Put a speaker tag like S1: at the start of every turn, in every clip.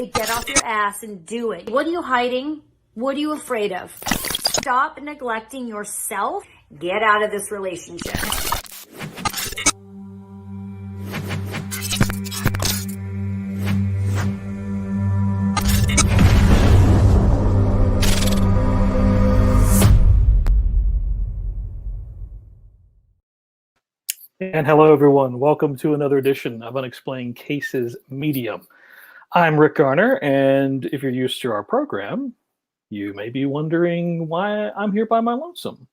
S1: Get off your ass and do it. What are you hiding? What are you afraid of? Stop neglecting yourself. Get out of this relationship.
S2: And hello, everyone. Welcome to another edition of Unexplained Cases Medium. I'm Rick Garner, and if you're used to our program, you may be wondering why I'm here by my lonesome.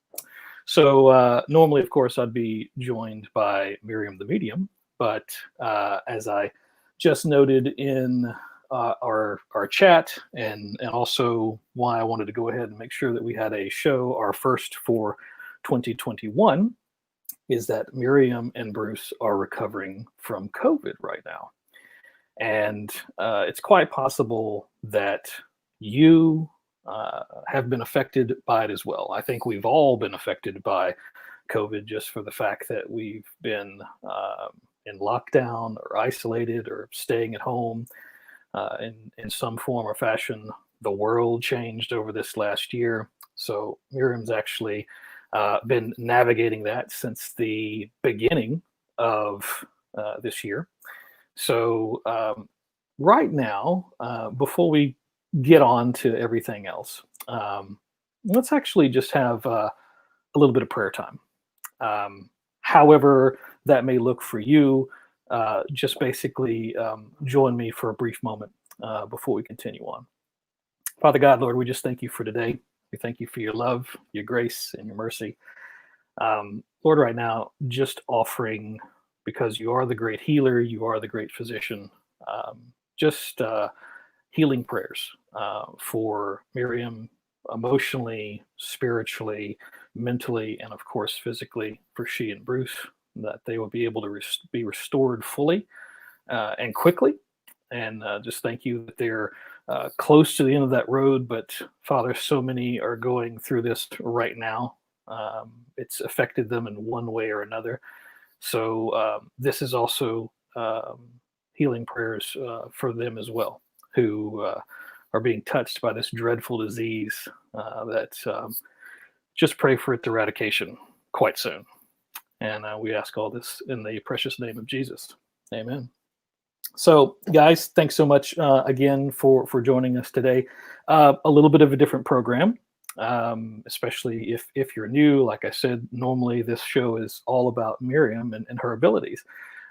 S2: So normally, of course, I'd be joined by Maryam the Medium, but as I just noted in our chat, and also why I wanted to go ahead and make sure that we had a show, our first for 2021, is that Maryam and Bruce are recovering from COVID right now. And it's quite possible that you have been affected by it as well. I think we've all been affected by COVID just for the fact that we've been in lockdown or isolated or staying at home in some form or fashion. The world changed over this last year. So Miriam's actually been navigating that since the beginning of this year. So right now, before we get on to everything else, let's actually just have a little bit of prayer time. However that may look for you, just basically join me for a brief moment before we continue on. Father God, Lord, we just thank you for today. We thank you for your love, your grace, and your mercy. Lord, right now, just offering, because you are the great healer, you are the great physician, just healing prayers for Maryam emotionally, spiritually, mentally, and of course, physically for she and Bruce, that they will be able to be restored fully and quickly. And just thank you that they're close to the end of that road, but Father, so many are going through this right now. It's affected them in one way or another. So this is also healing prayers for them as well, who are being touched by this dreadful disease that just pray for its eradication quite soon. And we ask all this in the precious name of Jesus. Amen. So, guys, thanks so much again for joining us today. A little bit of a different program, especially if you're new. Like I said, normally this show is all about Maryam and her abilities.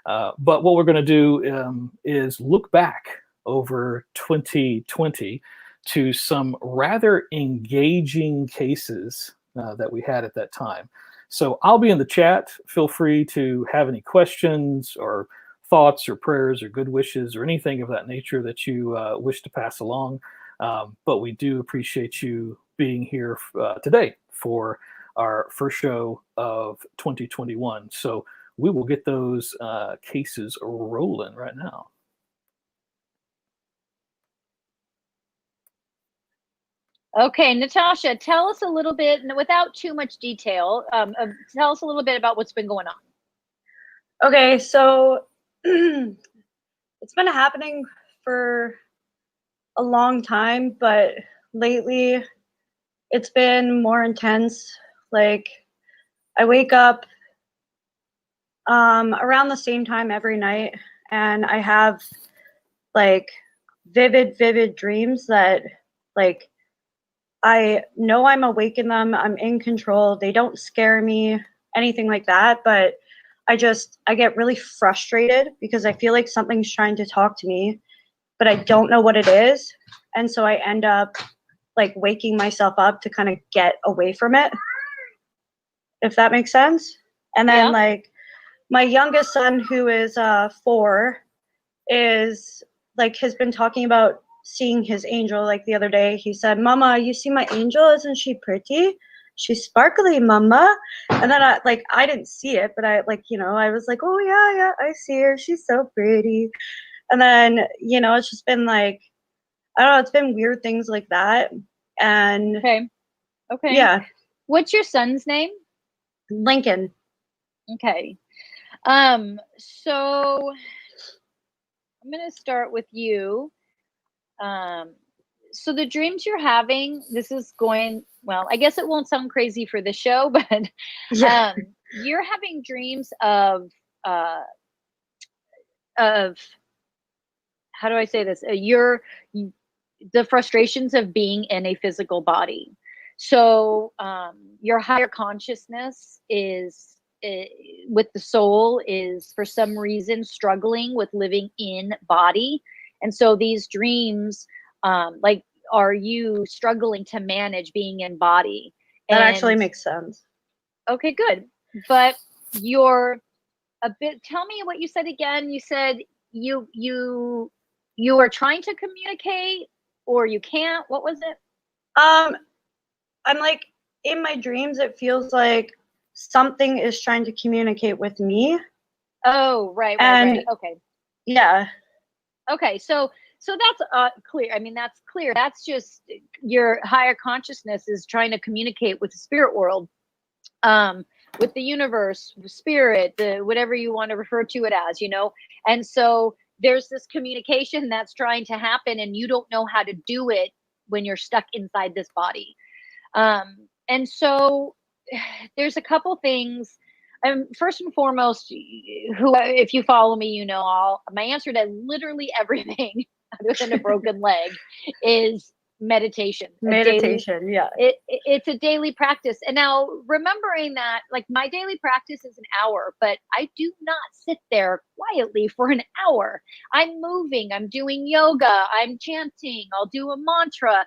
S2: But what we're going to do is look back over 2020 to some rather engaging cases that we had at that time. So I'll be in the chat. Feel free to have any questions or thoughts or prayers or good wishes or anything of that nature that you wish to pass along. But we do appreciate you being here today for our first show of 2021. So we will get those cases rolling right now.
S3: Okay, Natasha, tell us a little bit, without too much detail, tell us a little bit about what's been going on.
S4: Okay, so it's been happening for a long time, but lately it's been more intense. Like, I wake up around the same time every night, and I have like vivid dreams that, like, I know I'm awake in them, I'm in control, they don't scare me, anything like that, but I get really frustrated because I feel like something's trying to talk to me, but I don't know what it is. And so I end up like waking myself up to kind of get away from it, if that makes sense. And then like my youngest son, who is 4, is like, has been talking about seeing his angel. Like the other day he said, "Mama, you see my angel? Isn't she pretty? She's sparkly, Mama." And then I didn't see it, but I was like, "Oh yeah, I see her. She's so pretty." And then, it's just been like, I don't know, it's been weird things like that. And
S3: okay.
S4: Yeah.
S3: What's your son's name?
S4: Lincoln.
S3: Okay. So I'm going to start with you. So the dreams you're having, this is going, well, I guess it won't sound crazy for the show, but
S4: Yeah.
S3: you're having dreams of how do I say this? The frustrations of being in a physical body. So your higher consciousness is with the soul is for some reason struggling with living in body, and so these dreams, like, are you struggling to manage being in body?
S4: That actually
S3: And
S4: makes sense.
S3: okay, good, but you're a bit. Tell me what you said again. You said you are trying to communicate, or you can't. What was it?
S4: I'm like, in my dreams, it feels like something is trying to communicate with me.
S3: Oh, right.
S4: And
S3: Okay.
S4: yeah,
S3: Okay. So that's clear. I mean, that's clear. That's just your higher consciousness is trying to communicate with the spirit world, with the universe, spirit, the whatever you want to refer to it as, you know. And so there's this communication that's trying to happen, and you don't know how to do it when you're stuck inside this body. And so there's a couple things. First and foremost, who, if you follow me, you know, all my answer to literally everything other than a broken leg is meditation.
S4: meditation. Yeah.
S3: It's a daily practice. And now remembering that, like, my daily practice is an hour, but I do not sit there quietly for an hour. I'm moving, I'm doing yoga, I'm chanting, I'll do a mantra.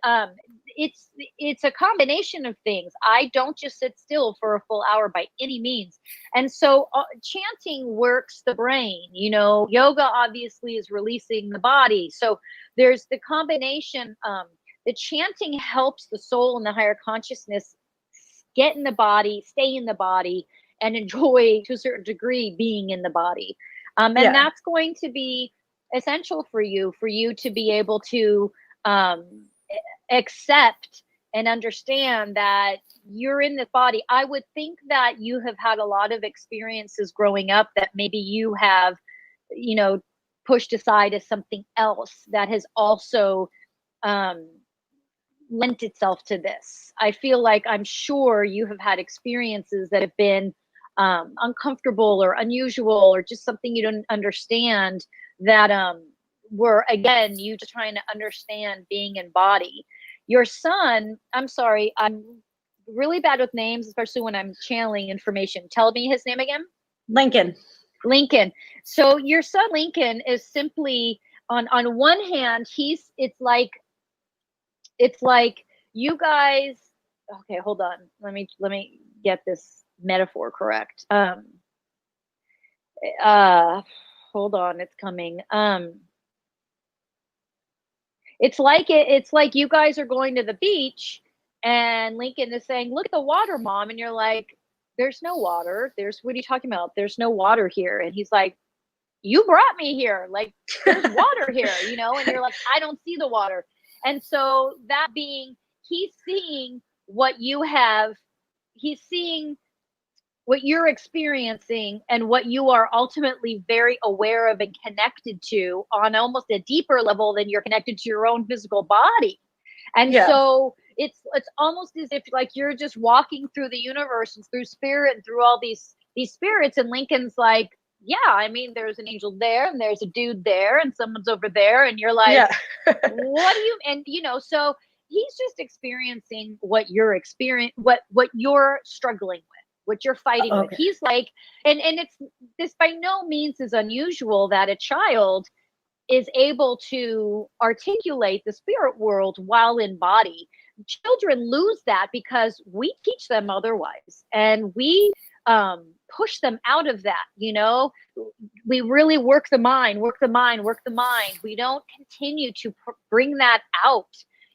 S3: Um, it's a combination of things. I don't just sit still for a full hour by any means. And so chanting works the brain. You know, yoga obviously is releasing the body. So there's the combination. The chanting helps the soul and the higher consciousness get in the body, stay in the body, and enjoy to a certain degree being in the body. And that's going to be essential for you to be able to accept and understand that you're in this body. I would think that you have had a lot of experiences growing up that maybe you have, you know, pushed aside as something else that has also lent itself to this. I feel like, I'm sure you have had experiences that have been uncomfortable or unusual or just something you don't understand, that were, again, you just trying to understand being in body. Your son, I'm sorry, I'm really bad with names, especially when I'm channeling information. Tell me his name again.
S4: Lincoln.
S3: So your son Lincoln is simply, on one hand, it's like you guys. Okay, hold on. Let me get this metaphor correct. Hold on, it's coming. It's like you guys are going to the beach, and Lincoln is saying, "Look at the water, Mom," and you're like, "There's no water. What are you talking about? There's no water here." And he's like, "You brought me here. Like, there's water here, you know?" And you're like, "I don't see the water." And so that being, he's seeing what you have. He's seeing what you're experiencing and what you are ultimately very aware of and connected to on almost a deeper level than you're connected to your own physical body. And so it's almost as if, like, you're just walking through the universe and through spirit and through all these spirits, and Lincoln's like, "Yeah, I mean, there's an angel there, and there's a dude there, and someone's over there," and you're like, "What do you?" And you know, so he's just experiencing what you're what you're struggling with, what you're fighting with. He's like, and it's, this by no means is unusual that a child is able to articulate the spirit world while in body. Children lose that because we teach them otherwise, and we push them out of that. You know, we really work the mind. We don't continue to bring that out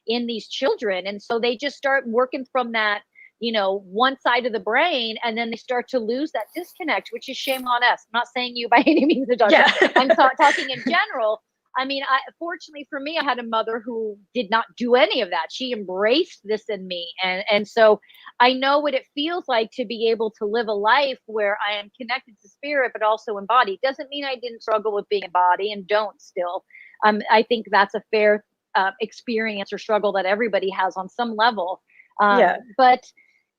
S3: in these children, and so they just start working from that, you know, one side of the brain, and then they start to lose that disconnect, which is shame on us. I'm not saying you by any means, Natasha. I'm talking in general. I mean, fortunately for me, I had a mother who did not do any of that. She embraced this in me. And so I know what it feels like to be able to live a life where I am connected to spirit, but also in body. Doesn't mean I didn't struggle with being in body, and don't still. I think that's a fair experience or struggle that everybody has on some level.
S4: Yeah.
S3: But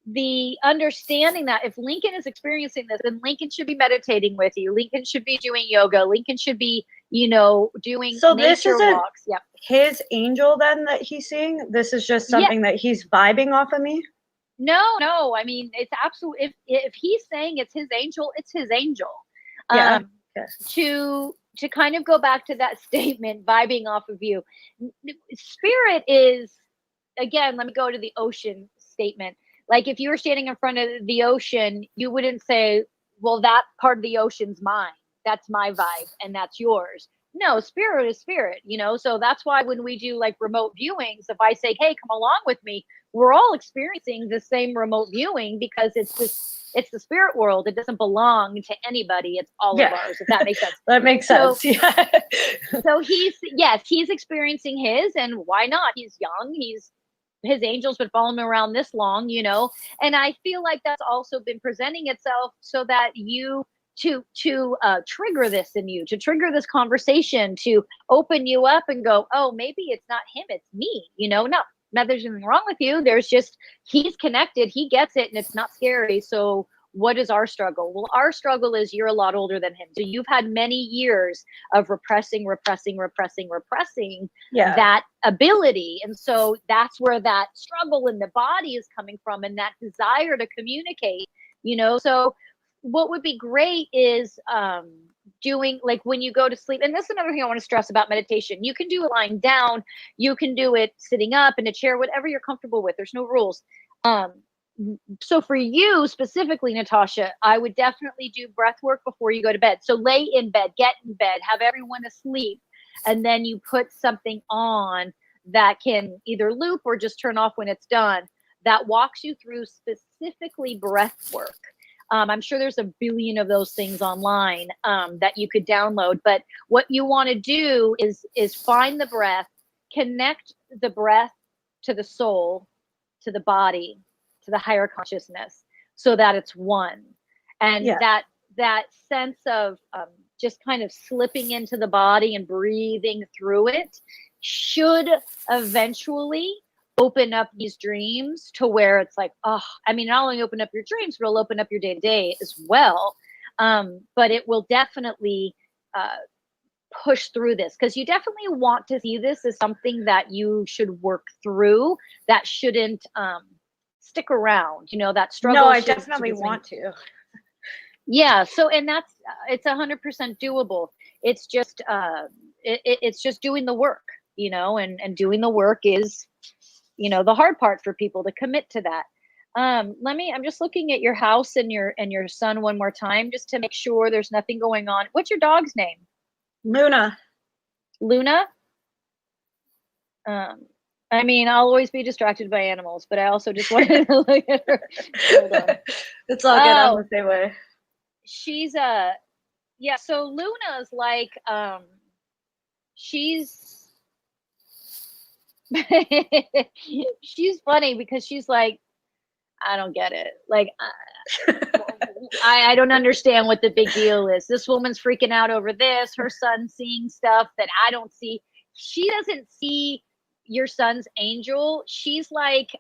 S3: the understanding that if Lincoln is experiencing this, then Lincoln should be meditating with you. Lincoln should be doing yoga. Lincoln should be, doing
S4: So
S3: nature
S4: this isn't
S3: walks. Yep.
S4: his angel then that he's seeing? This is just something that he's vibing off of me?
S3: No. I mean, it's absolute. If he's saying it's his angel, it's his angel.
S4: Yeah.
S3: To kind of go back to that statement, vibing off of you, spirit is, again, let me go to the ocean statement. Like if you were standing in front of the ocean, you wouldn't say, well, that part of the ocean's mine. That's my vibe and that's yours. No, spirit is spirit, so that's why when we do like remote viewings, if I say, hey, come along with me, we're all experiencing the same remote viewing because it's the spirit world. It doesn't belong to anybody. It's all of ours, if that makes sense.
S4: That makes sense. Yeah.
S3: So he's experiencing his, and why not? He's young. His angel's been following him around this long, and I feel like that's also been presenting itself so that you to trigger this in you, to trigger this conversation, to open you up and go, oh, maybe it's not him, it's me, no, there's nothing wrong with you. There's just, he's connected, he gets it, and it's not scary. So what is our struggle? Well, our struggle is you're a lot older than him. So you've had many years of repressing that ability. And so that's where that struggle in the body is coming from, and that desire to communicate, so what would be great is doing, like when you go to sleep, and this is another thing I want to stress about meditation. You can do it lying down, you can do it sitting up in a chair, whatever you're comfortable with. There's no rules. So for you specifically, Natasha, I would definitely do breath work before you go to bed. So lay in bed, get in bed, have everyone asleep, and then you put something on that can either loop or just turn off when it's done, that walks you through specifically breath work. I'm sure there's a billion of those things online that you could download. But what you want to do is find the breath, connect the breath to the soul, to the body, to the higher consciousness, so that it's one. And that sense of just kind of slipping into the body and breathing through it should eventually open up these dreams to where it's like, not only open up your dreams, but it'll open up your day-to-day as well. But it will definitely push through this, because you definitely want to see this as something that you should work through, that shouldn't stick around, that struggle.
S4: No, I definitely want to.
S3: Yeah. So, and it's 100% doable. It's just, it's just doing the work, and doing the work is, the hard part for people to commit to that. I'm just looking at your house and your son one more time, just to make sure there's nothing going on. What's your dog's name?
S4: Luna.
S3: I'll always be distracted by animals, but I also just wanted to look at her. Hold on.
S4: It's all good. I'm the same way.
S3: She's so Luna's like, she's she's funny because she's like, I don't get it. Like, I don't understand what the big deal is. This woman's freaking out over this. Her son's seeing stuff that I don't see. She doesn't see your son's angel. She's like,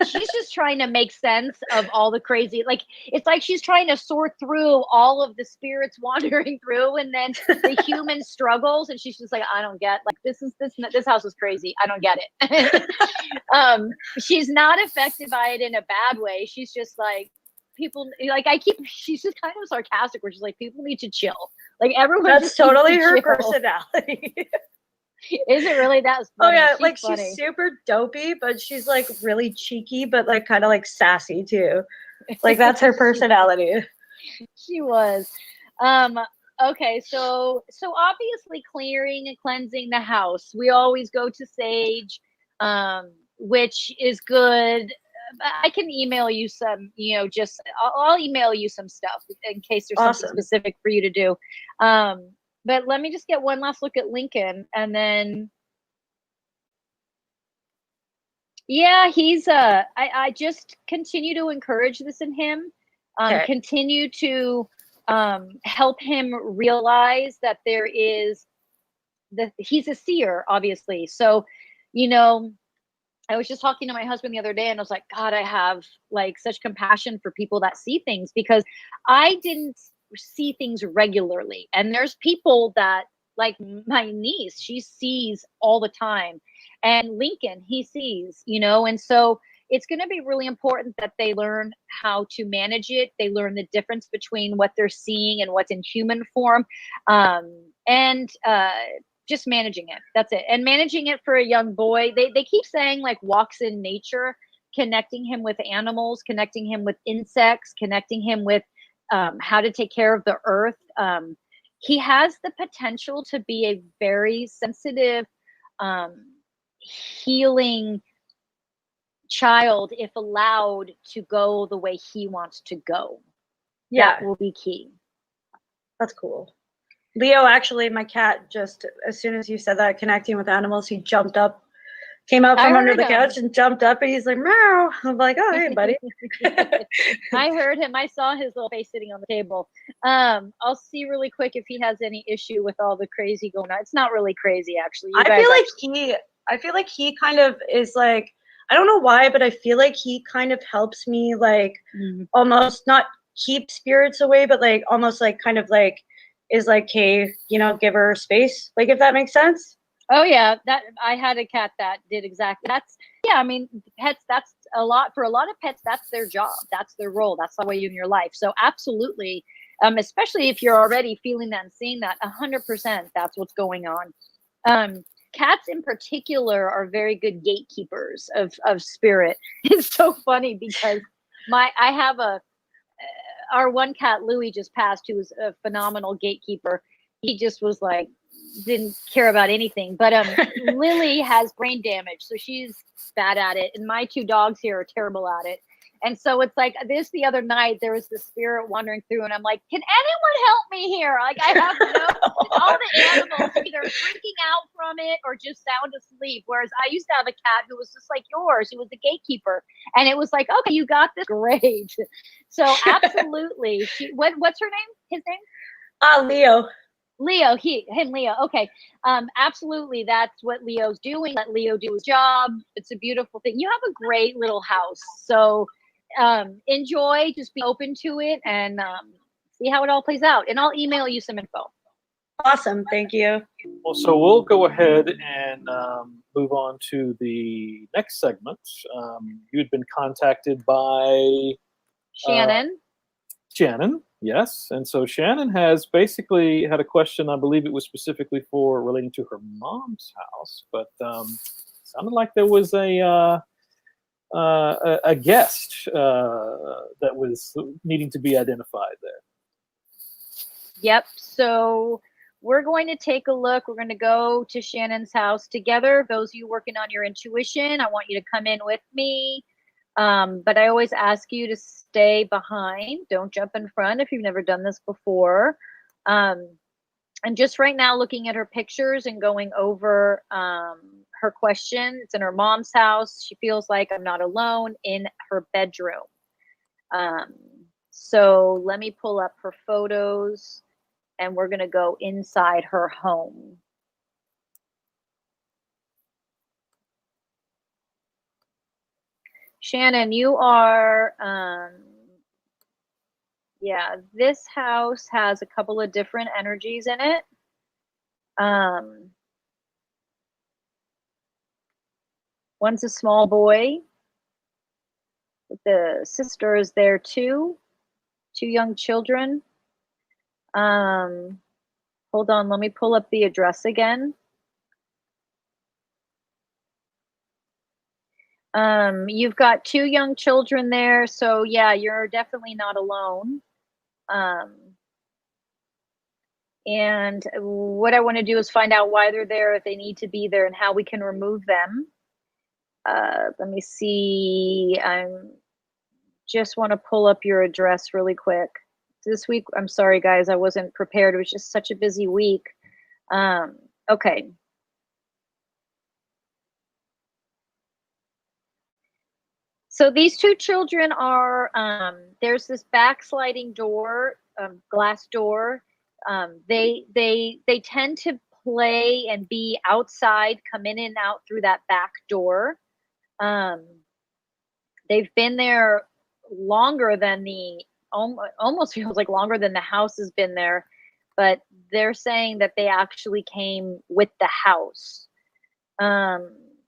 S3: she's just trying to make sense of all the crazy, like, it's like she's trying to sort through all of the spirits wandering through, and then the human struggles, and she's just like, I don't get, like, this house is crazy, I don't get it. She's not affected by it in a bad way. She's just like, people, like, she's just kind of sarcastic, where she's like, people need to chill, like, everyone.
S4: That's totally her personality.
S3: Is it really? That funny.
S4: Oh yeah,
S3: she's
S4: like
S3: funny.
S4: She's super dopey, but she's like really cheeky, but like kind of like sassy too. Like that's her personality.
S3: She was. Okay, so obviously clearing and cleansing the house. We always go to sage, which is good. I can email you some, I'll email you some stuff in case there's something specific for you to do. But let me just get one last look at Lincoln, and then, yeah, he's, I just continue to encourage this in him, continue to help him realize that there is he's a seer, obviously. So, you know, I was just talking to my husband the other day and I was like, God, I have like such compassion for people that see things, because I didn't see things regularly. And there's people that, like my niece, she sees all the time. And Lincoln, he sees, you know, and so it's going to be really important that they learn how to manage it. They learn the difference between what they're seeing and what's in human form. And just managing it. That's it. And managing it for a young boy. They keep saying like walks in nature, connecting him with animals, connecting him with insects, connecting him with how to take care of the earth. He has the potential to be a very sensitive, healing child if allowed to go the way he wants to go.
S4: Yeah,
S3: that will be key.
S4: that's cool. Leo, actually, my cat, just as soon as you said that, connecting with animals, he jumped up, came out from under the couch and jumped up, and he's like, meow. I'm like, oh, hey, buddy.
S3: I heard him. I saw his little face sitting on the table. I'll see really quick if he has any issue with all the crazy going on. It's not really crazy, actually.
S4: I feel like he kind of is like, I don't know why, but I feel like he kind of helps me, like, almost not keep spirits away, but like almost like kind of like is like, hey, you know, give her space, like, if that makes sense.
S3: Oh yeah, that I had a cat that did exactly. That's, yeah, I mean, pets, that's a lot for a lot of pets. That's their job. That's their role. That's the way in your life. So absolutely, especially if you're already feeling that and seeing that, 100%, that's what's going on. Cats in particular are very good gatekeepers of spirit. It's so funny because I have our one cat, Louie, just passed, who was a phenomenal gatekeeper. He just was like, didn't care about anything. But Lily has brain damage, so she's bad at it. And my two dogs here are terrible at it. And so it's like this the other night, there was the spirit wandering through, and I'm like, can anyone help me here? Like, I have all the animals either freaking out from it or just sound asleep. Whereas I used to have a cat who was just like yours, who was the gatekeeper. And it was like, okay, you got this. Great. So absolutely. What's her name? His name?
S4: Leo.
S3: Leo. Okay. Absolutely. That's what Leo's doing. Let Leo do his job. It's a beautiful thing. You have a great little house. So enjoy, just be open to it, and see how it all plays out. And I'll email you some info.
S4: Awesome. Thank you.
S2: Well, so we'll go ahead and move on to the next segment. You had been contacted by
S3: Shannon.
S2: Shannon, yes. And so Shannon has basically had a question. I believe it was specifically for relating to her mom's house, but sounded like there was a guest that was needing to be identified there.
S3: Yep. So we're going to take a look. We're going to go to Shannon's house together. Those of you working on your intuition, I want you to come in with me. But I always ask you to stay behind. Don't jump in front if you've never done this before. And just right now, looking at her pictures and going over her question. It's in her mom's house. She feels like I'm not alone in her bedroom. So let me pull up her photos, and we're going to go inside her home. Shannon, you are, yeah, this house has a couple of different energies in it. One's a small boy. The sister is there too. 2 young children. Hold on, let me pull up the address again. You've got 2 young children there, so yeah, you're definitely not alone. And what I want to do is find out why they're there, if they need to be there, and how we can remove them. Let me see. I just want to pull up your address really quick. This week, I'm sorry guys, I wasn't prepared. It was just such a busy week. Okay. So these 2 children are, there's this backsliding door, glass door. They tend to play and be outside, come in and out through that back door. They've been there longer than almost feels like longer than the house has been there, but they're saying that they actually came with the house.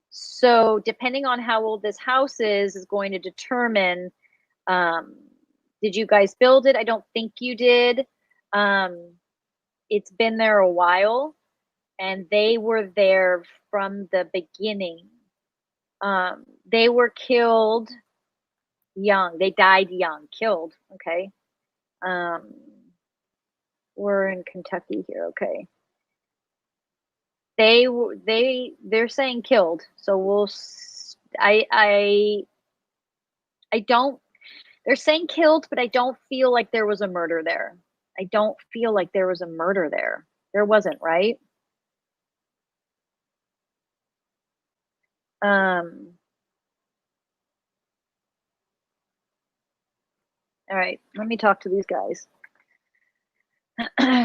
S3: So depending on how old this house is going to determine, did you guys build it? I don't think you did. It's been there a while, and they were there from the beginning. They were killed young. They died young, killed. Okay. We're in Kentucky here. Okay. They're saying killed. So I don't, they're saying killed, but I don't feel like there was a murder there. I don't feel like there was a murder there. There wasn't, right? All right, let me talk to these guys.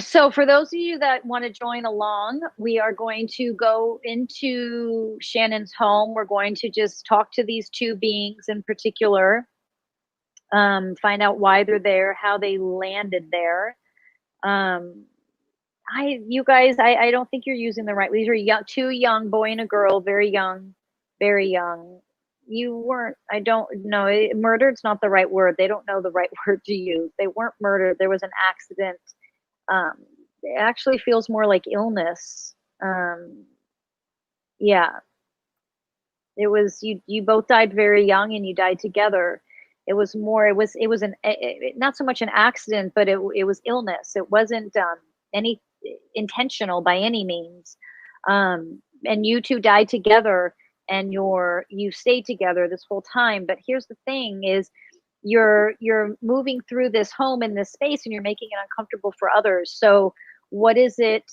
S3: So for those of you that want to join along, we are going to go into Shannon's home. We're going to just talk to these two beings in particular, find out why they're there, how they landed there. You guys, I don't think you're using the right. These are young, two young, boy and a girl, very young, very young. You weren't, I don't know, murdered's not the right word. They don't know the right word to use. They weren't murdered. There was an accident. It actually feels more like illness. Yeah. It was, you both died very young and you died together. It was more, it was not so much an accident, but it was illness. It wasn't any intentional by any means. And you two died together, and you stayed together this whole time. But here's the thing is, you're moving through this home in this space, and you're making it uncomfortable for others. So what is it?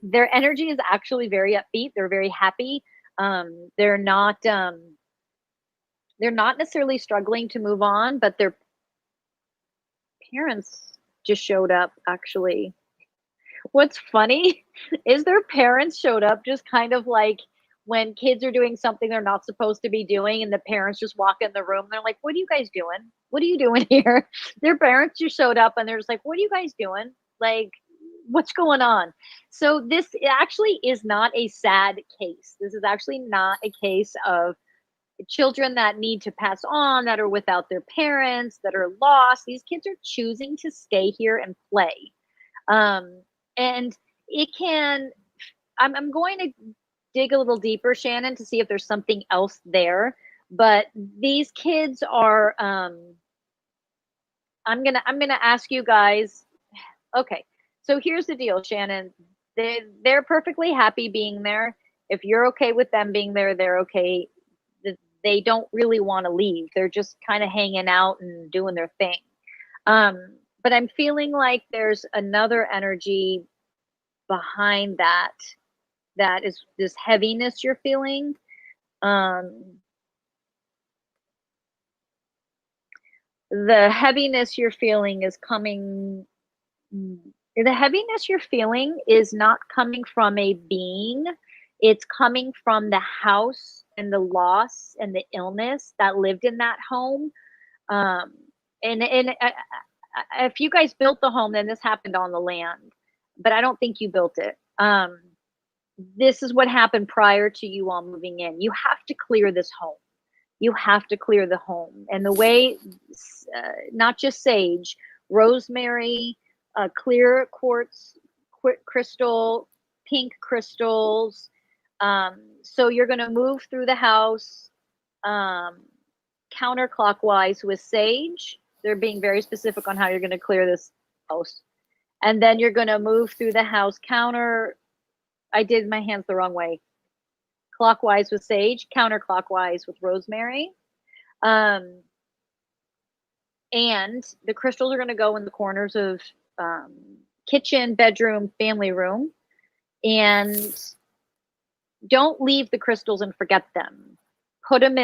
S3: Their energy is actually very upbeat. They're very happy. They're not necessarily struggling to move on, but their parents just showed up, actually. What's funny is their parents showed up just kind of like when kids are doing something they're not supposed to be doing, and the parents just walk in the room. They're like, what are you guys doing? What are you doing here? Their parents just showed up, and they're just like, what are you guys doing? Like, what's going on? So this actually is not a sad case. This is actually not a case of children that need to pass on, that are without their parents, that are lost. These kids are choosing to stay here and play. And it can, I'm going to dig a little deeper, Shannon, to see if there's something else there. But these kids are, I'm gonna ask you guys. Okay, so here's the deal, Shannon. They're perfectly happy being there. If you're okay with them being there, they're okay. They don't really want to leave. They're just kind of hanging out and doing their thing. But I'm feeling like there's another energy behind that. That is this heaviness you're feeling. The heaviness you're feeling is coming. The heaviness you're feeling is not coming from a being. It's coming from the house and the loss and the illness that lived in that home. If you guys built the home, then this happened on the land. But I don't think you built it. This is what happened prior to you all moving in. You have to clear this home. You have to clear the home. And the way, not just sage, rosemary, clear quartz, crystal, pink crystals. So you're going to move through the house counterclockwise with sage. They're being very specific on how you're going to clear this house. And then you're going to move through the house I did my hands the wrong way. Clockwise with sage, counterclockwise with rosemary. And the crystals are going to go in the corners of kitchen, bedroom, family room. And don't leave the crystals and forget them. Put them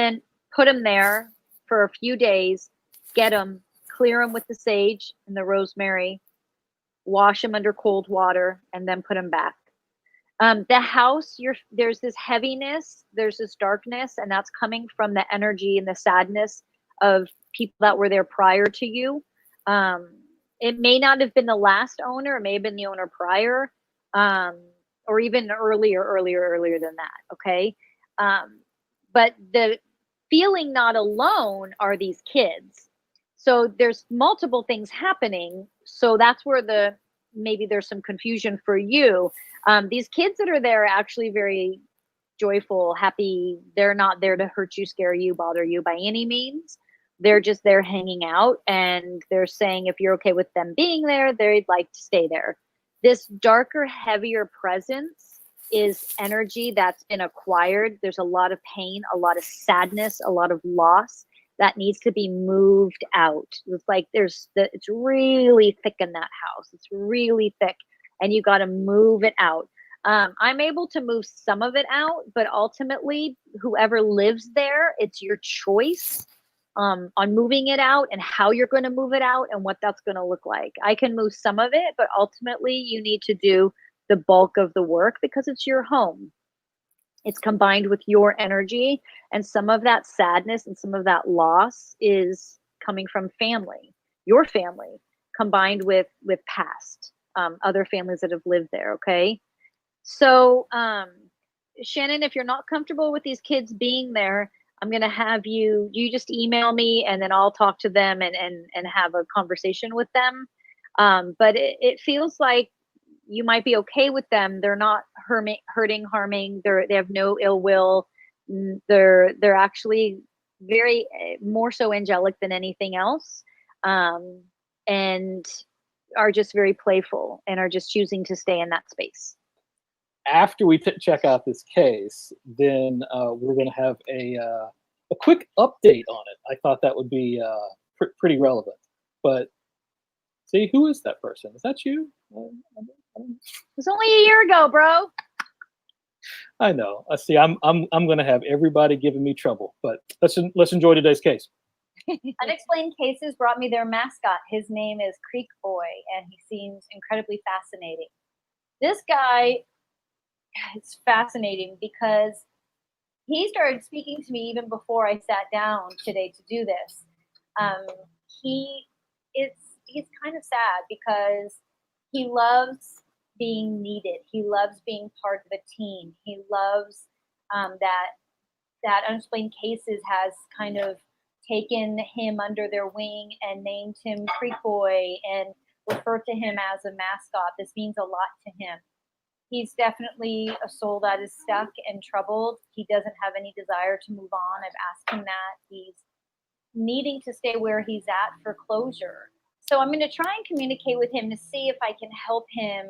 S3: there for a few days. Get them, clear them with the sage and the rosemary. Wash them under cold water, and then put them back. The house, there's this heaviness, there's this darkness, and that's coming from the energy and the sadness of people that were there prior to you. It may not have been the last owner, it may have been the owner prior, or even earlier than that. Okay. But the feeling not alone are these kids. So there's multiple things happening. So that's where maybe there's some confusion for you. These kids that are there are actually very joyful, happy. They're not there to hurt you, scare you, bother you by any means. They're just there hanging out, and they're saying if you're okay with them being there, they'd like to stay there. This darker, heavier presence is energy that's been acquired. There's a lot of pain, a lot of sadness, a lot of loss that needs to be moved out. It's like it's really thick in that house. It's really thick, and you got to move it out. I'm able to move some of it out, but ultimately, whoever lives there, it's your choice on moving it out and how you're going to move it out and what that's going to look like. I can move some of it, but ultimately, you need to do the bulk of the work because it's your home. It's combined with your energy, and some of that sadness and some of that loss is coming from family, your family, combined with past other families that have lived there. Okay. So, Shannon, if you're not comfortable with these kids being there, I'm going to have you just email me, and then I'll talk to them and have a conversation with them. But it feels like you might be okay with them. They're not hurting, harming. They have no ill will. They're actually very more so angelic than anything else, and are just very playful and are just choosing to stay in that space.
S2: After we check out this case, then we're going to have a quick update on it. I thought that would be pretty relevant. But see, who is that person? Is that you?
S3: It was only a year ago, bro.
S2: I know. I see. I'm going to have everybody giving me trouble. But let's enjoy today's case.
S1: Unexplained Cases brought me their mascot. His name is Creek Boy, and he seems incredibly fascinating. This guy, it's fascinating because he started speaking to me even before I sat down today to do this. He's kind of sad because he loves being needed. He loves being part of a team. He loves that Unexplained Cases has kind of taken him under their wing and named him Creek Boy and referred to him as a mascot. This means a lot to him. He's definitely a soul that is stuck and troubled. He doesn't have any desire to move on. I've asked him that. He's needing to stay where he's at for closure. So I'm going to try and communicate with him to see if I can help him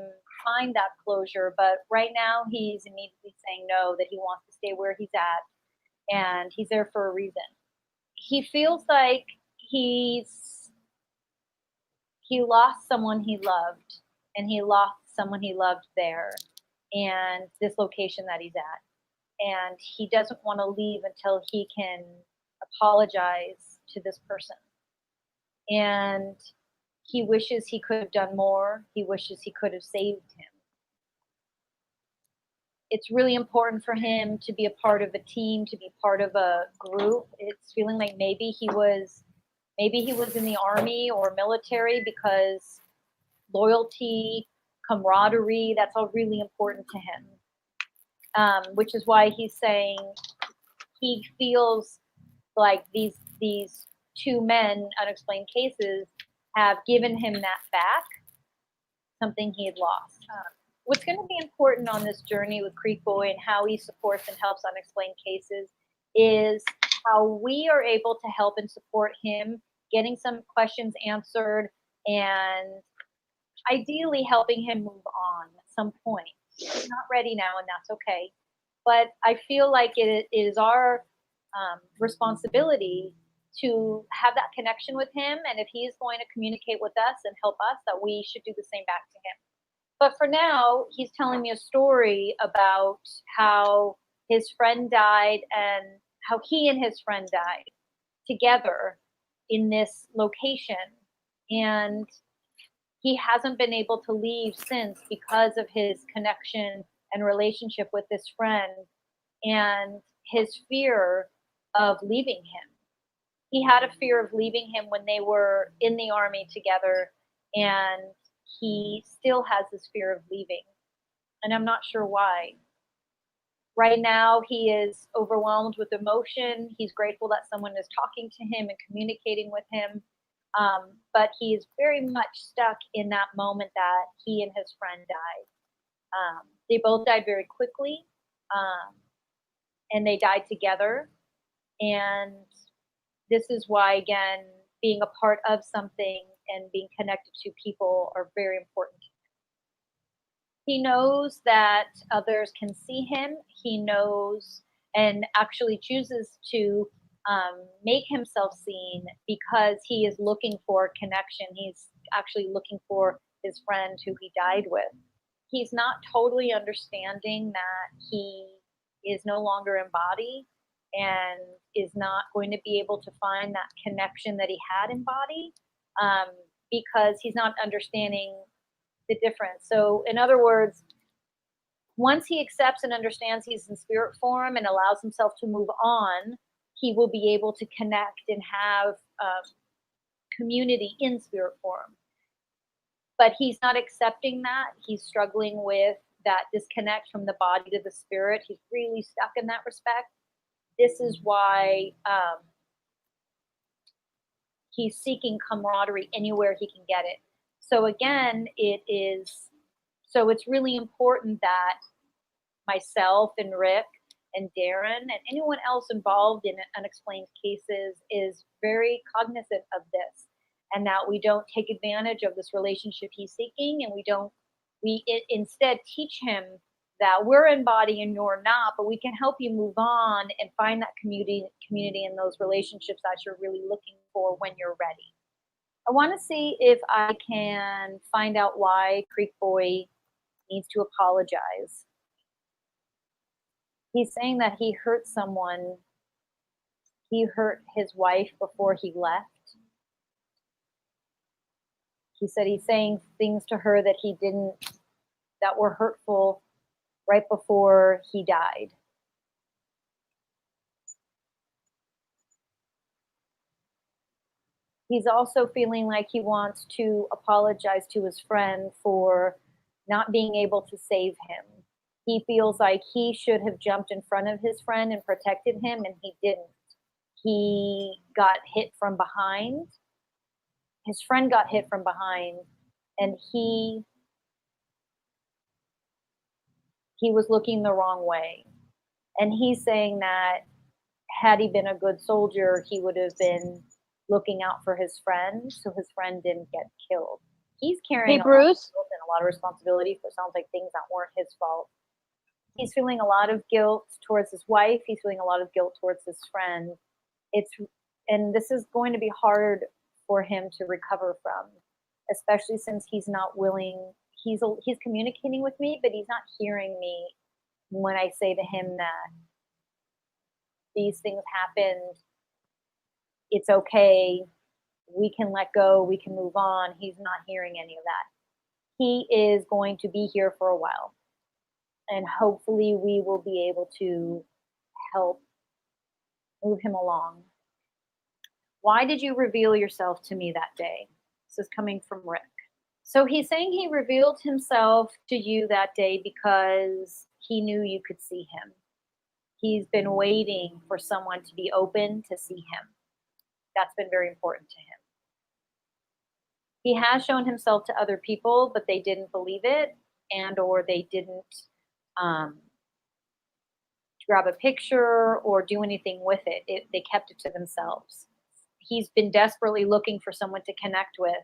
S1: find that closure. But right now he's immediately saying no, that he wants to stay where he's at, and he's there for a reason. He feels like he lost someone he loved, and he lost someone he loved there, and this location that he's at. And he doesn't want to leave until he can apologize to this person. And he wishes he could have done more. He wishes he could have saved him. It's really important for him to be a part of a team, to be part of a group. It's feeling like maybe he was in the army or military, because loyalty, camaraderie, that's all really important to him. Which is why he's saying he feels like these two men, Unexplained Cases, have given him that back, something he had lost. What's going to be important on this journey with Creek Boy and how he supports and helps Unexplained Cases is how we are able to help and support him getting some questions answered, and ideally helping him move on at some point. He's not ready now, and that's okay. But I feel like it is our responsibility to have that connection with him, and if he is going to communicate with us and help us, that we should do the same back to him. But for now, he's telling me a story about how his friend died and how he and his friend died together in this location. And he hasn't been able to leave since because of his connection and relationship with this friend, and his fear of leaving him. He had a fear of leaving him when they were in the army together, and he still has this fear of leaving. And I'm not sure why. Right now, he is overwhelmed with emotion. He's grateful that someone is talking to him and communicating with him. But he is very much stuck in that moment that he and his friend died. They both died very quickly, and they died together. And this is why, again, being a part of something and being connected to people are very important. He knows that others can see him. He knows and actually chooses to make himself seen because he is looking for connection. He's actually looking for his friend who he died with. He's not totally understanding that he is no longer in body and is not going to be able to find that connection that he had in body because he's not understanding the difference. So in other words, once he accepts and understands he's in spirit form and allows himself to move on, he will be able to connect and have community in spirit form. But he's not accepting that. He's struggling with that disconnect from the body to the spirit. He's really stuck in that respect. This is why he's seeking camaraderie anywhere he can get it. So again, it's really important that myself and Rick and Darren and anyone else involved in Unexplained Cases is very cognizant of this, and that we don't take advantage of this relationship he's seeking, and we instead teach him that we're in body and you're not, but we can help you move on and find that community in those relationships that you're really looking for when you're ready. I want to see if I can find out why Creek Boy needs to apologize. He's saying that he hurt someone. He hurt his wife before he left. He said he's saying things to her that he didn't, that were hurtful right before he died. He's also feeling like he wants to apologize to his friend for not being able to save him. He feels like he should have jumped in front of his friend and protected him, and he didn't. He got hit from behind. His friend got hit from behind, and he was looking the wrong way. And he's saying that had he been a good soldier, he would have been looking out for his friend so his friend didn't get killed. He's carrying
S3: Hey, Bruce.
S1: a lot of responsibility for sounds like things that weren't his fault. He's feeling a lot of guilt towards his wife. He's feeling a lot of guilt towards his friend. And this is going to be hard for him to recover from, especially since he's not willing. He's communicating with me, but he's not hearing me when I say to him that these things happened. It's okay. We can let go. We can move on. He's not hearing any of that. He is going to be here for a while. And hopefully we will be able to help move him along. Why did you reveal yourself to me that day? This is coming from Rick. So he's saying he revealed himself to you that day because he knew you could see him. He's been waiting for someone to be open to see him. That's been very important to him. He has shown himself to other people, but they didn't believe it, and or they didn't grab a picture or do anything with it. They kept it to themselves. He's been desperately looking for someone to connect with,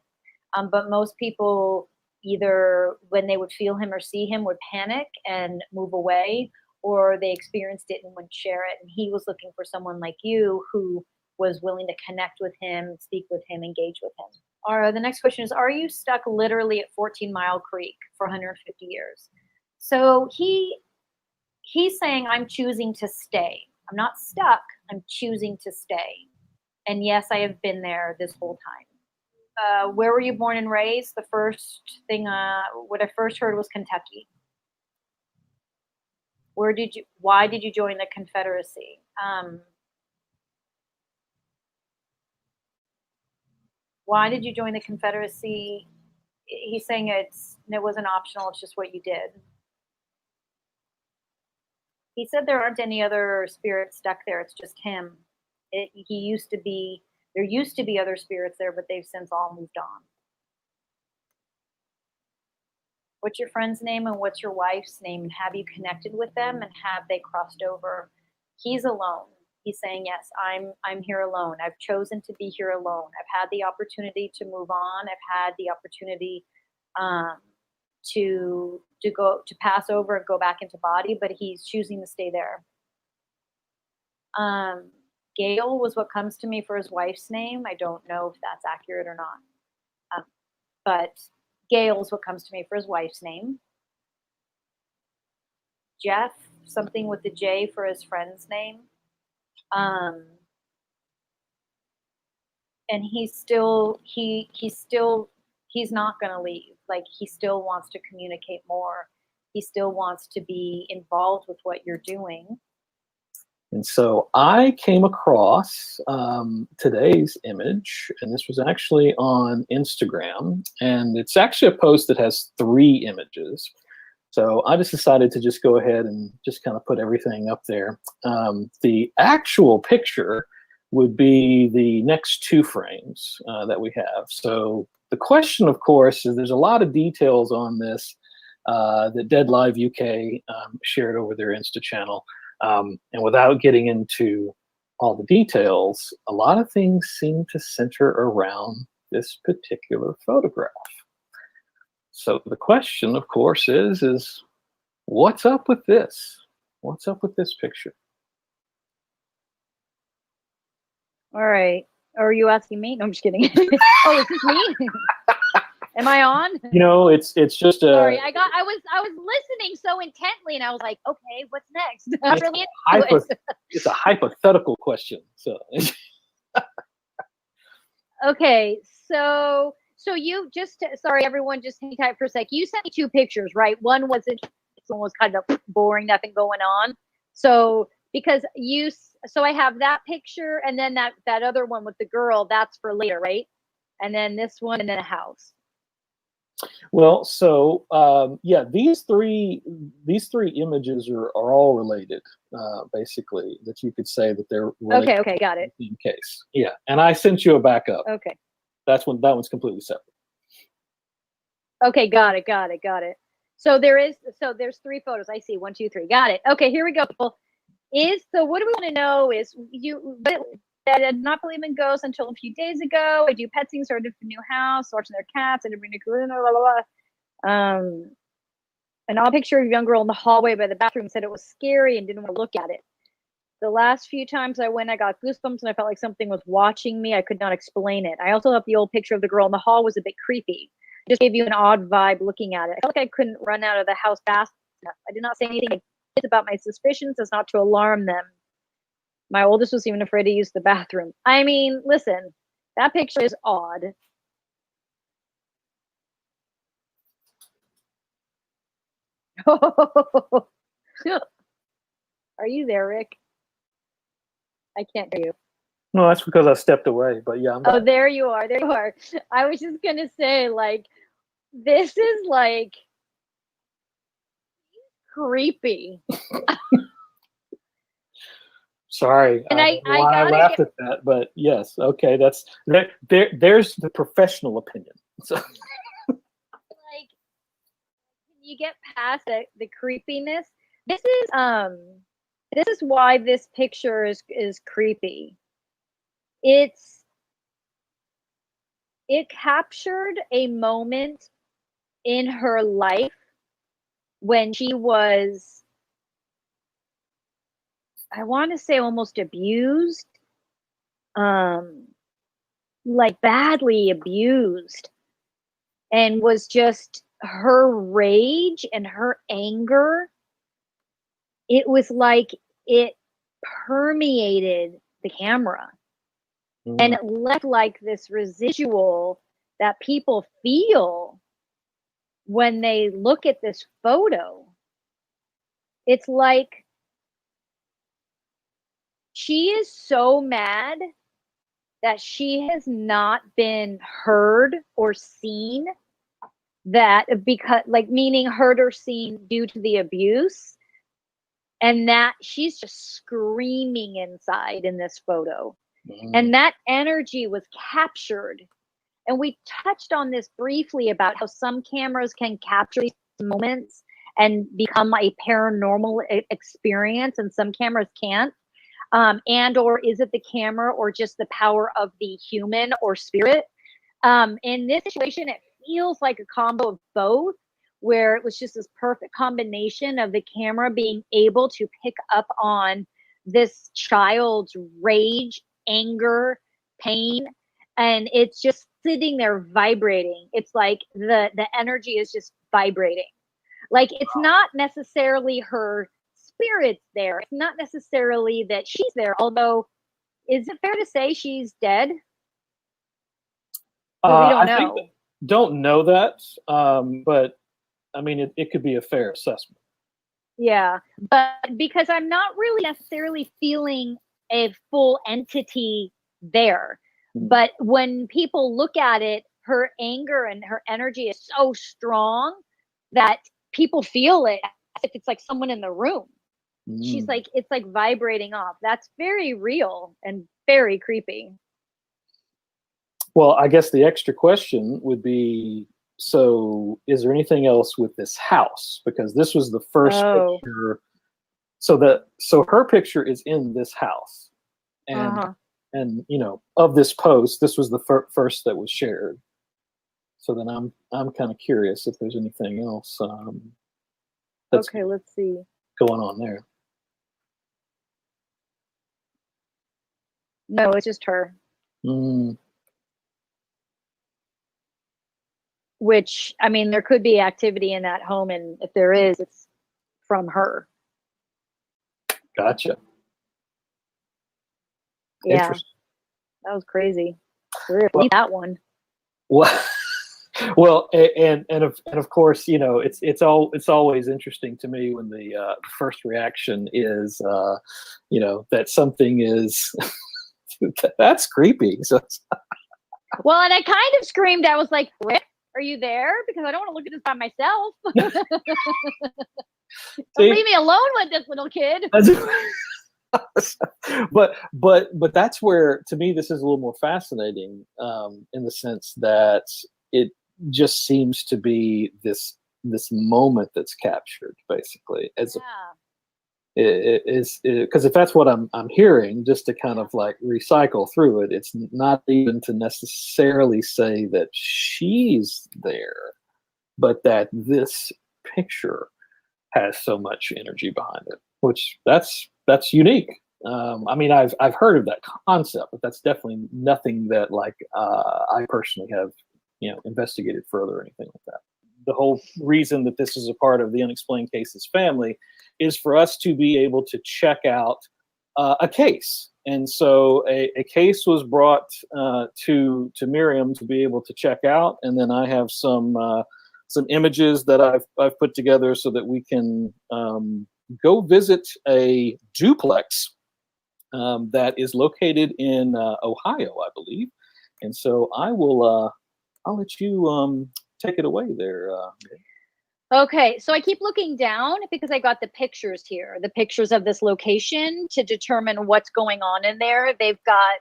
S1: but most people either when they would feel him or see him would panic and move away, or they experienced it and wouldn't share it. And he was looking for someone like you who was willing to connect with him, speak with him, engage with him. The next question is, are you stuck literally at 14 Mile Creek for 150 years? So he's saying, I'm choosing to stay. I'm not stuck, I'm choosing to stay. And yes, I have been there this whole time. Where were you born and raised? The first thing, what I first heard was Kentucky. Why did you join the Confederacy? Why did you join the Confederacy? He's saying it wasn't optional, it's just what you did. He said there aren't any other spirits stuck there, it's just him. There used to be other spirits there, but they've since all moved on. What's your friend's name and what's your wife's name? And have you connected with them and have they crossed over? He's alone. He's saying, yes, I'm here alone. I've chosen to be here alone. I've had the opportunity to move on. I've had the opportunity to pass over and go back into body, but he's choosing to stay there. Gail was what comes to me for his wife's name. I don't know if that's accurate or not. But Gail is what comes to me for his wife's name. Jeff, something with the J for his friend's name. And he's not going to leave. Like, he still wants to communicate more. He still wants to be involved with what you're doing.
S2: And so I came across today's image, and this was actually on Instagram, and it's actually a post that has 3 images. So I just decided to just go ahead and just kind of put everything up there. The actual picture would be the next 2 frames that we have. So the question, of course, is there's a lot of details on this that Dead Live UK shared over their Insta channel. And without getting into all the details, a lot of things seem to center around this particular photograph. So the question, of course, is what's up with this? What's up with this picture?
S3: All right. Are you asking me? No, I'm just kidding. Oh, is this me? Am I on?
S2: You know, it's just a.
S3: Sorry, I was listening so intently, and I was like, okay, what's next? I'm really into it.
S2: It's a hypothetical question. So.
S3: Okay, so you just sorry everyone, just hang tight for a sec. You sent me 2 pictures, right? One was kind of boring, nothing going on. So because I have that picture, and then that other one with the girl, that's for later, right? And then this one, and then a house.
S2: Well, so yeah, these three images are all related, basically. That you could say that they're related.
S3: Okay, got it.
S2: In case, yeah, and I sent you a backup.
S3: Okay.
S2: That one's completely separate.
S3: Okay, got it. So there's 3 photos. I see 1, 2, 3. Got it. Okay, here we go. What do we want to know is I did not believe in ghosts until a few days ago. I do petsing, started a new house, watching their cats. I didn't bring a blah, blah, blah. An odd picture of a young girl in the hallway by the bathroom, said it was scary and didn't want to look at it. The last few times I went, I got goosebumps and I felt like something was watching me. I could not explain it. I also thought the old picture of the girl in the hall was a bit creepy. It just gave you an odd vibe looking at it. I felt like I couldn't run out of the house fast enough. I did not say anything about my suspicions as not to alarm them. My oldest was even afraid to use the bathroom. I mean, listen, that picture is odd. Are you there, Rick? I can't hear you.
S2: No, that's because I stepped away. But yeah, I'm back.
S3: Oh, there you are. There you are. I was just gonna say, like, this is like creepy.
S2: Sorry,
S3: And
S2: I laughed at that, but yes, okay, there's the professional opinion. So.
S3: Like, you get past the creepiness. This is why this picture is creepy. It captured a moment in her life when she was, I want to say, almost abused, like badly abused, and was just her rage and her anger. It was like it permeated the camera. And it left like this residual that people feel when they look at this photo. It's like she is so mad that she has not been heard or seen, that because, like, meaning heard or seen due to the abuse, and that she's just screaming inside in this photo. And that energy was captured. And we touched on this briefly about how some cameras can capture these moments and become a paranormal experience, and some cameras can't. And or is it the camera or just the power of the human or spirit? In this situation, it feels like a combo of both, where it was just this perfect combination of the camera being able to pick up on this child's rage, anger, pain, and it's just sitting there vibrating. It's like the energy is just vibrating. Like, it's not necessarily her spirit's there. It's not necessarily that she's there, although, is it fair to say she's dead? We don't
S2: I think
S3: know.
S2: don't know that, but I mean, it could be a fair assessment.
S3: Yeah, but because I'm not really necessarily feeling a full entity there. But when people look at it, her anger and her energy is so strong that people feel it as if it's like someone in the room. She's like, it's like vibrating off. That's very real and very creepy.
S2: Well, I guess the extra question would be, so is there anything else with this house? Because this was the first picture. So her picture is in this house. And you know, of this post, this was the first that was shared. So then I'm kind of curious if there's anything else that's
S3: Okay, let's see.
S2: going on there.
S3: No, it's just her. Which, I mean, there could be activity in that home, and if there is, it's from her.
S2: Gotcha.
S3: Yeah, that was crazy. We're gonna leave that one.
S2: Well, and of course, you know, it's always interesting to me when the first reaction is, you know, that something is that's creepy. So
S3: Well, and I kind of screamed. I was like, "Rick, are you there? Because I don't want to look at this by myself. Don't leave me alone with this little kid."
S2: but that's where, to me, this is a little more fascinating, in the sense that it just seems to be this moment that's captured, basically, as it is, because if that's what I'm hearing, just to kind of like recycle through it, it's not even to necessarily say that she's there, but that this picture has so much energy behind it, which that's unique. I mean, I've heard of that concept, but that's definitely nothing that like I personally have, you know, investigated further or anything like that. The whole reason that this is a part of the Unexplained Cases family is for us to be able to check out a case. And so a case was brought to Maryam to be able to check out, and then I have some images that I've put together so that we can go visit a duplex that is located in Ohio, I believe. And so I'll let you take it away there.
S3: Okay, so I keep looking down because I got the pictures here, the pictures of this location, to determine what's going on in there. They've got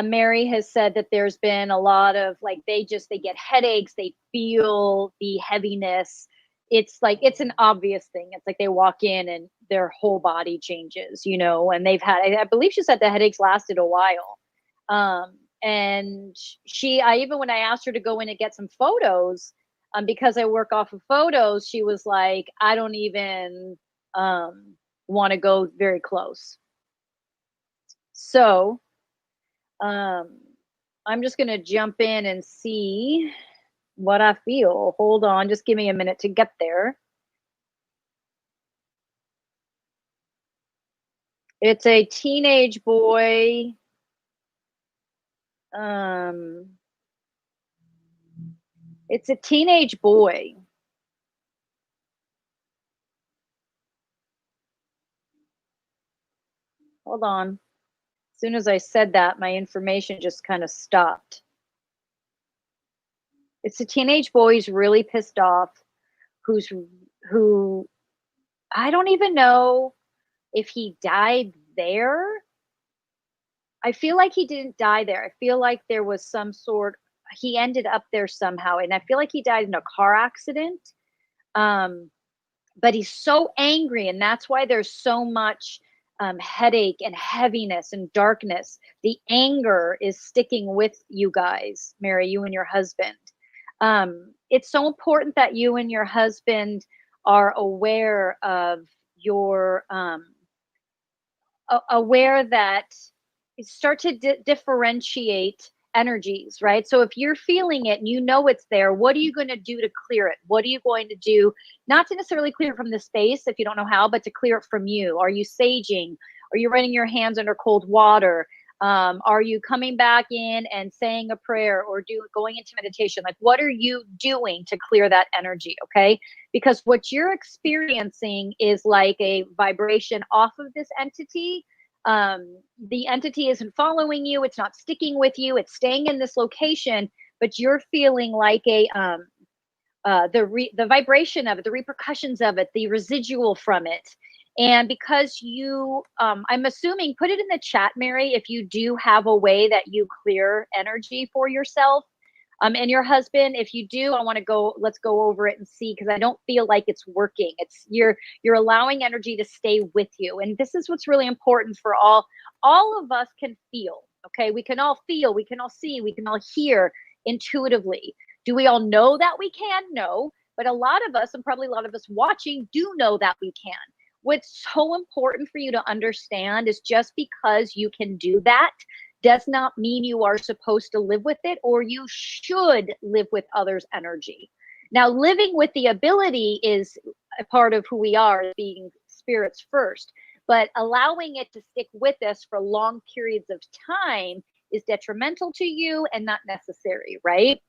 S3: Mary has said that there's been a lot of, like, they get headaches, they feel the heaviness. It's like, it's an obvious thing. It's like they walk in and their whole body changes, you know, and they've had, I believe she said the headaches lasted a while. And even when I asked her to go in and get some photos, because I work off of photos, she was like, I don't even want to go very close. So I'm just going to jump in and see what I feel. Hold on, just give me a minute to get there. It's a teenage boy. It's a teenage boy. Hold on. As soon as I said that, my information just kind of stopped. It's a teenage boy who's really pissed off, who I don't even know if he died there. I feel like he didn't die there. I feel like there was some sort, he ended up there somehow, and I feel like he died in a car accident. But he's so angry, and that's why there's so much headache and heaviness and darkness. The anger is sticking with you guys, Mary, you and your husband. It's so important that you and your husband are aware of your aware that start to differentiate energies, right? So if you're feeling it and you know it's there, what are you going to do to clear it? What are you going to do, not to necessarily clear it from the space if you don't know how, but to clear it from you? Are you saging? Are you running your hands under cold water? Are you coming back in and saying a prayer or going into meditation? Like, what are you doing to clear that energy? Okay. Because what you're experiencing is like a vibration off of this entity. The entity isn't following you. It's not sticking with you. It's staying in this location, but you're feeling like the vibration of it, the repercussions of it, the residual from it. And because you, I'm assuming, put it in the chat, Mary, if you do have a way that you clear energy for yourself, and your husband. If you do, let's go over it and see, because I don't feel like it's working. It's you're allowing energy to stay with you. And this is what's really important for all of us can feel. Okay. We can all feel, we can all see, we can all hear intuitively. Do we all know that we can? No, but a lot of us, and probably a lot of us watching, do know that we can. What's so important for you to understand is just because you can do that does not mean you are supposed to live with it, or you should live with others' energy. Now, living with the ability is a part of who we are, being spirits first, but allowing it to stick with us for long periods of time is detrimental to you and not necessary, right?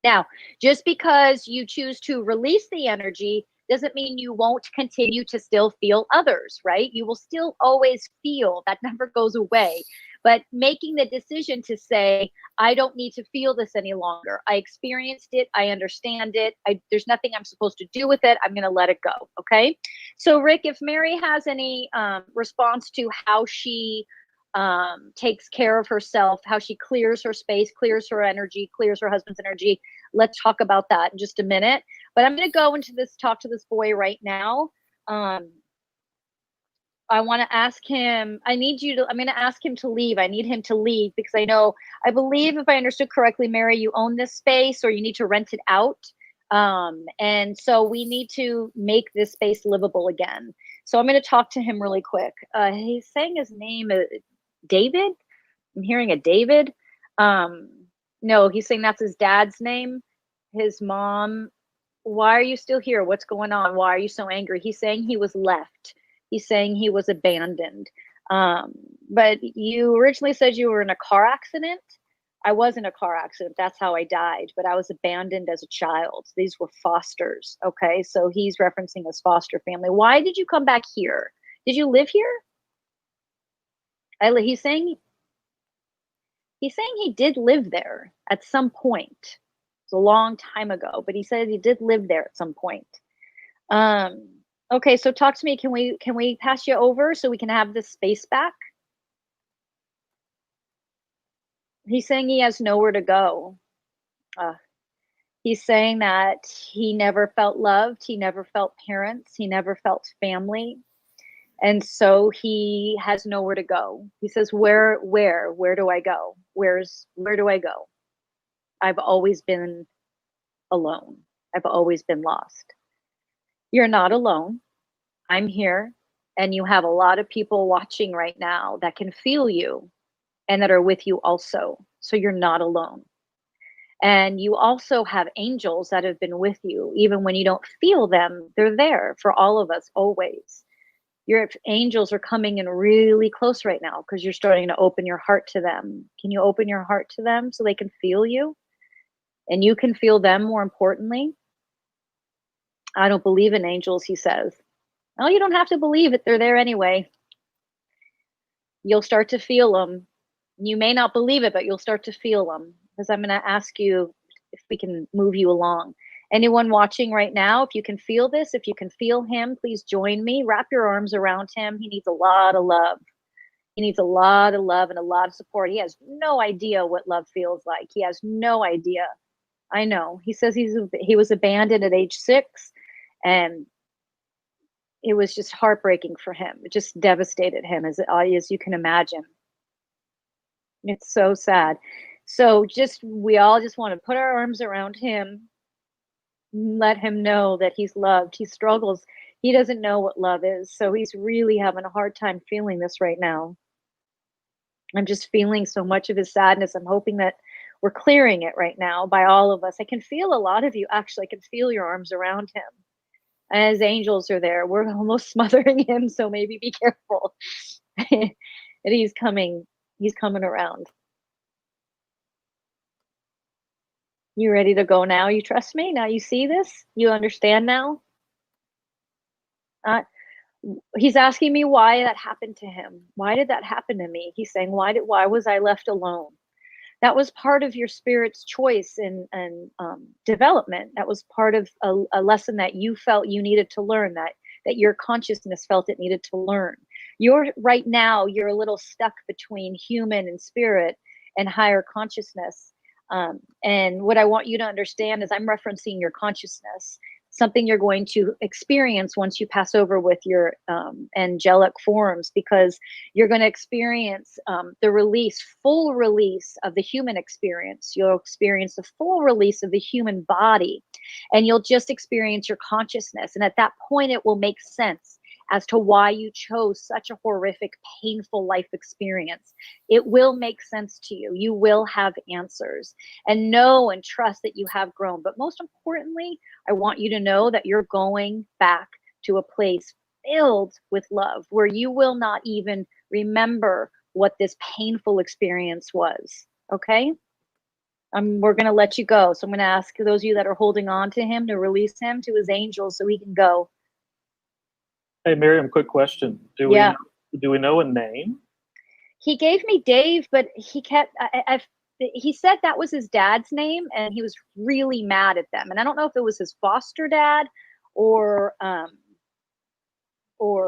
S3: Now, just because you choose to release the energy doesn't mean you won't continue to still feel others, right? You will still always feel. That never goes away. But making the decision to say, I don't need to feel this any longer. I experienced it. I understand it. There's nothing I'm supposed to do with it. I'm going to let it go. Okay. So Rick, if Mary has any response to how she takes care of herself, how she clears her space, clears her energy, clears her husband's energy, let's talk about that in just a minute. But I'm going to go into this, talk to this boy right now. I want to ask him, I'm going to ask him to leave. I need him to leave because I believe if I understood correctly, Mary, you own this space or you need to rent it out. And so we need to make this space livable again. So I'm going to talk to him really quick. He's saying his name, David. I'm hearing a David. No, he's saying that's his dad's name. His mom. Why are you still here? What's going on? Why are you so angry? He's saying he was left. He's saying he was abandoned. But you originally said you were in a car accident. I was in a car accident. That's how I died. But I was abandoned as a child. These were fosters. Okay. So he's referencing his foster family. Why did you come back here? Did you live here? He's saying he did live there at some point. It's a long time ago, but he said he did live there at some point. Okay, so talk to me. Can we pass you over so we can have this space back? He's saying he has nowhere to go. He's saying that he never felt loved. He never felt parents. He never felt family. And so he has nowhere to go. He says, where do I go? Where do I go? I've always been alone. I've always been lost. You're not alone. I'm here. And you have a lot of people watching right now that can feel you and that are with you also. So you're not alone. And you also have angels that have been with you. Even when you don't feel them, they're there for all of us always. Your angels are coming in really close right now because you're starting to open your heart to them. Can you open your heart to them so they can feel you? And you can feel them more importantly. I don't believe in angels, he says. Oh, you don't have to believe it. They're there anyway. You'll start to feel them. You may not believe it, but you'll start to feel them, because I'm going to ask you if we can move you along. Anyone watching right now, if you can feel this, if you can feel him, please join me. Wrap your arms around him. He needs a lot of love. He needs a lot of love and a lot of support. He has no idea what love feels like. He has no idea. I know. He says he was abandoned at age 6, and it was just heartbreaking for him. It just devastated him, as you can imagine. It's so sad. So we all just want to put our arms around him, let him know that he's loved. He struggles. He doesn't know what love is. So he's really having a hard time feeling this right now. I'm just feeling so much of his sadness. I'm hoping that we're clearing it right now by all of us. I can feel a lot of you. Actually, I can feel your arms around him. And his angels are there. We're almost smothering him, so maybe be careful. And he's coming around. You ready to go now? You trust me? Now you see this? You understand now? He's asking me why that happened to him. Why did that happen to me? He's saying, why was I left alone? That was part of your spirit's choice and development. That was part of a lesson that you felt you needed to learn, that your consciousness felt it needed to learn. Right now, you're a little stuck between human and spirit and higher consciousness. And what I want you to understand is I'm referencing your consciousness, something you're going to experience once you pass over with your angelic forms, because you're going to experience the full release of the human experience. You'll experience the full release of the human body, and you'll just experience your consciousness. And at that point, it will make sense as to why you chose such a horrific, painful life experience. It will make sense to you. You will have answers, and know and trust that you have grown. But most importantly, I want you to know that you're going back to a place filled with love, where you will not even remember what this painful experience was. Okay? We're going to let you go. So I'm going to ask those of you that are holding on to him to release him to his angels so he can go.
S2: Hey, Maryam, quick question. Do we know a name?
S3: He gave me Dave, but he kept, he said that was his dad's name, and he was really mad at them. And I don't know if it was his foster dad or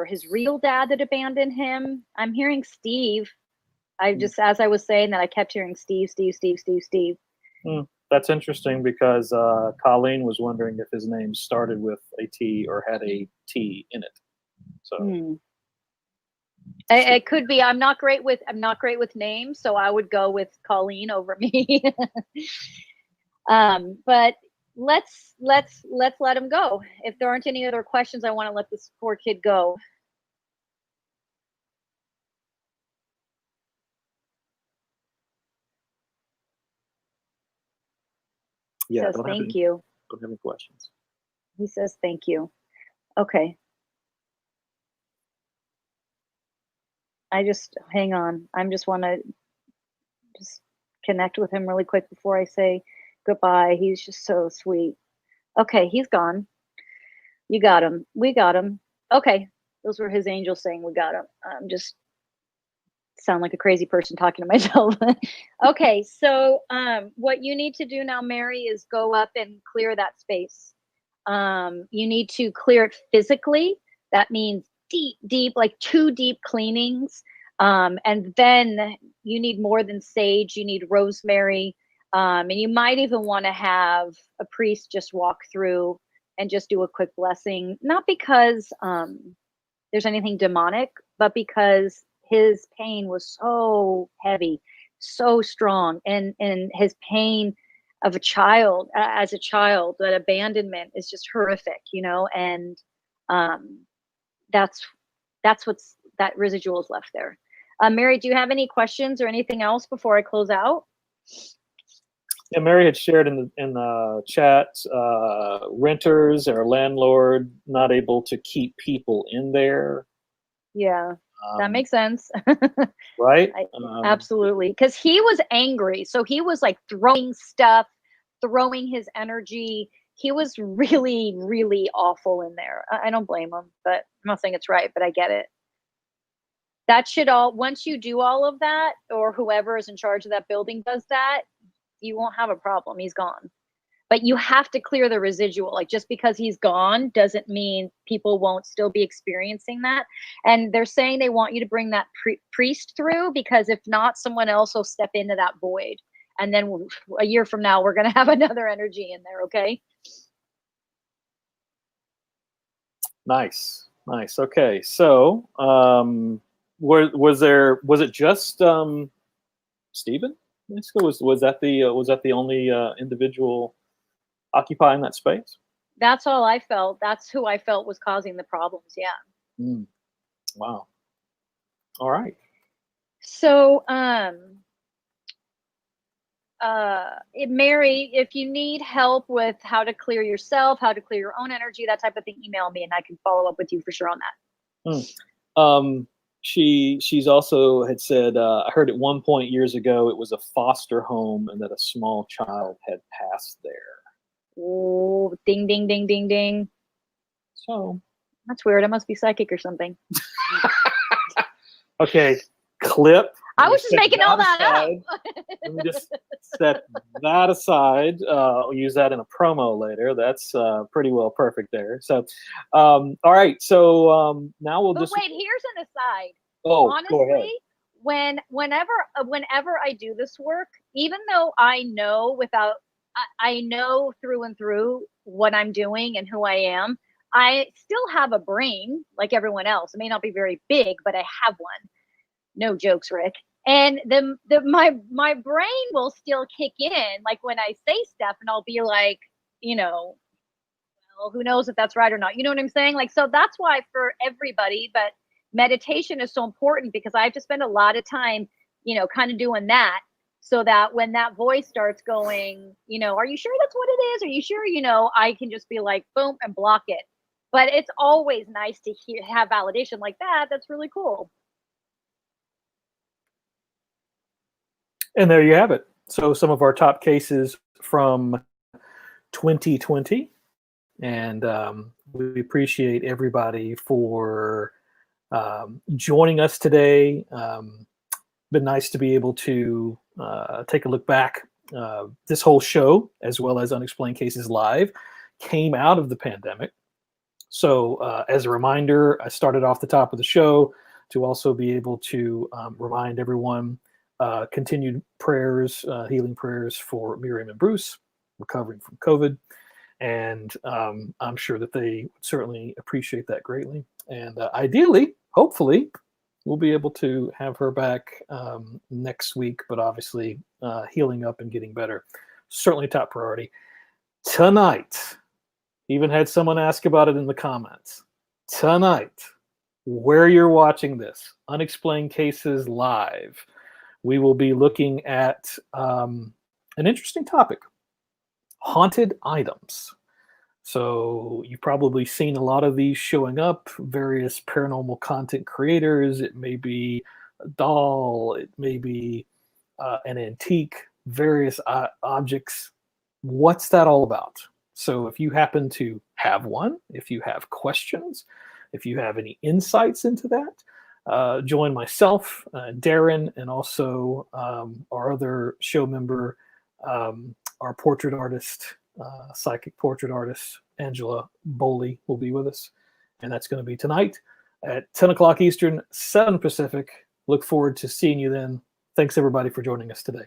S3: his real dad that abandoned him. I'm hearing Steve. As I was saying that, I kept hearing Steve.
S2: That's interesting, because Colleen was wondering if his name started with a T or had a T in it. So
S3: it could be. I'm not great with names, so I would go with Colleen over me. But let's let him go. If there aren't any other questions, I want to let this poor kid go.
S2: Yeah,
S3: says thank you.
S2: Don't have any questions.
S3: He says thank you. Okay. Hang on. I just want to connect with him really quick before I say goodbye. He's just so sweet. Okay, he's gone. You got him. We got him. Okay, those were his angels saying we got him. I'm just sound like a crazy person talking to myself. Okay, so what you need to do now, Mary, is go up and clear that space. You need to clear it physically. That means deep, like 2 deep cleanings. And then you need more than sage. You need rosemary. And you might even want to have a priest just walk through and just do a quick blessing. Not because there's anything demonic, but because his pain was so heavy, so strong. And his pain of a child, as a child, that abandonment is just horrific, and that's that residual is left there. Mary, do you have any questions or anything else before I close out?
S2: Yeah, Mary had shared in the chat, renters or landlord not able to keep people in there.
S3: Yeah, that makes sense.
S2: Right?
S3: Absolutely. Because he was angry. So he was like throwing stuff, throwing his energy. He was really, really awful in there. I don't blame him, but I'm not saying it's right, but I get it. That should all, once you do all of that, or whoever is in charge of that building does that, you won't have a problem. He's gone. But you have to clear the residual. Like, just because he's gone doesn't mean people won't still be experiencing that. And they're saying they want you to bring that priest through, because if not, someone else will step into that void. And then a year from now, we're going to have another energy in there. Okay.
S2: Nice. Okay. So, was it just Stephen? Was that the only individual occupying that space?
S3: That's all I felt. That's who I felt was causing the problems. Yeah.
S2: Wow. All right.
S3: So, Mary, if you need help with how to clear yourself, how to clear your own energy, that type of thing, email me and I can follow up with you for sure on that.
S2: She's also had said, I heard at one point years ago it was a foster home and that a small child had passed there.
S3: Oh, ding, ding, ding, ding, ding.
S2: So
S3: that's weird. I must be psychic or something.
S2: Okay, clip.
S3: I was just making all that up.
S2: Let me just set that aside. I'll use that in a promo later. That's pretty well perfect there. So, all right. So now we'll just.
S3: Wait, here's an aside.
S2: Oh,
S3: honestly,
S2: go ahead.
S3: Whenever I do this work, even though I know I know through and through what I'm doing and who I am, I still have a brain like everyone else. It may not be very big, but I have one. No jokes, Rick. And my brain will still kick in, like when I say stuff, and I'll be like, well, who knows if that's right or not? You know what I'm saying? Like, so that's why for everybody, but meditation is so important, because I have to spend a lot of time, kind of doing that, so that when that voice starts going, are you sure that's what it is? Are you sure? I can just be like, boom, and block it. But it's always nice to have validation like that. That's really cool.
S2: And there you have it. So some of our top cases from 2020. And we appreciate everybody for joining us today. Been nice to be able to take a look back. This whole show, as well as Unexplained Cases Live, came out of the pandemic. So as a reminder, I started off the top of the show to also be able to remind everyone continued prayers, healing prayers for Maryam and Bruce, recovering from COVID. And I'm sure that they would certainly appreciate that greatly. And ideally, hopefully, we'll be able to have her back next week, but obviously healing up and getting better. Certainly top priority. Tonight, even had someone ask about it in the comments. Tonight, where you're watching this, Unexplained Cases Live, we will be looking at an interesting topic, haunted items. So you've probably seen a lot of these showing up, various paranormal content creators. It may be a doll, it may be an antique, various objects. What's that all about? So if you happen to have one, if you have questions, if you have any insights into that, join myself, Darren, and also our other show member, our portrait artist, psychic portrait artist, Angela Boley, will be with us. And that's going to be tonight at 10 o'clock Eastern, 7 Pacific. Look forward to seeing you then. Thanks, everybody, for joining us today.